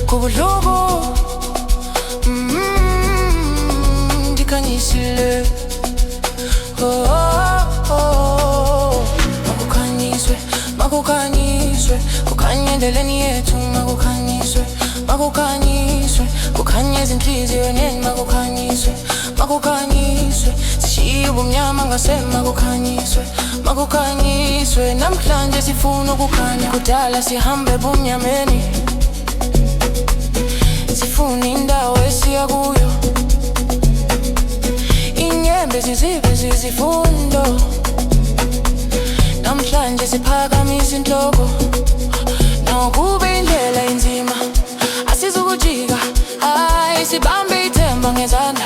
Kubulogo dikanyisile makukanyiswe, makukanyiswe, kukanye endleleni yethu, makukanyiswe, makukanyiswe, kukanye ezinhliziyweni, makukanyiswe, makukanyiswe, sishiye ubumnyama ngasema kukanyiswe, makukanyiswe, namhlanje sifuna ukukhanya, kudala sihambe ebumnyameni, sifuna indawo esiya kuyo, inyembe zizibe zizifundo, namhlanje siphakamisa inhloko, nokube indlela inzima asizukujika, hayi sibambe ithemba ngezandla,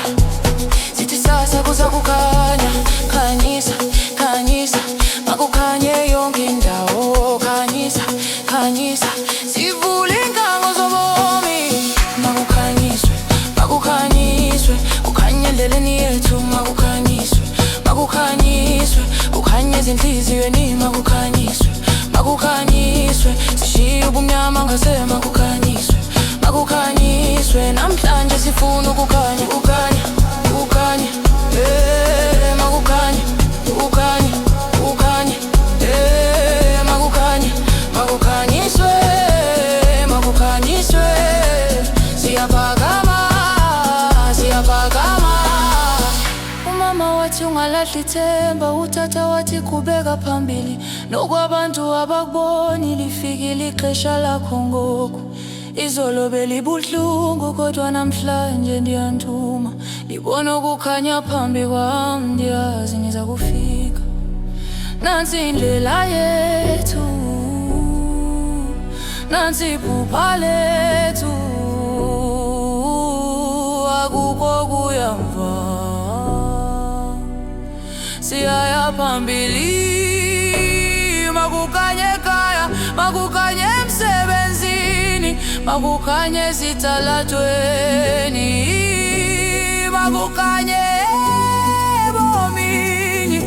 sithi sasa kuza kukhanya, khanyisa, khanyisa, makukhanye yonke indawo, khanyisa, khanyisa, sivule inkango zobomi, makukanyiswe, makukanyiswe, kukhanye endleleni yethu, makukanyiswe, makukanyiswe, kukhanye ezinhliziyweni, makukanyiswe, makukanyiswe, sishiye ubumnyama ngasema kukanyiswe, makukanyiswe, namhlanje sifuna ukukhanya, kukhanya, kukhanya, makukanya, kukhanya, kukhanya, makukanya, makukanyiswe, makukanyiswe, siyaphakama, siyaphakama. Umama wathi ungalahli ithemba, utata wathi qhubeka phambili, nokwabantu abakuboni lifikile ixesha lakho ngoku. Izolo belibuhlungu kodwa namhlanje ndiyanthuma, ndibona ukukhanya phambi kwam, ndiyazi niza kufika. Nansi indlela yethu, nansi iphupha lethu, akukho kuyamva, siyaya phambili, makukanye ekhaya, makukanye emsebenzini, makukanye ezitalatweni, makukanye ebomini.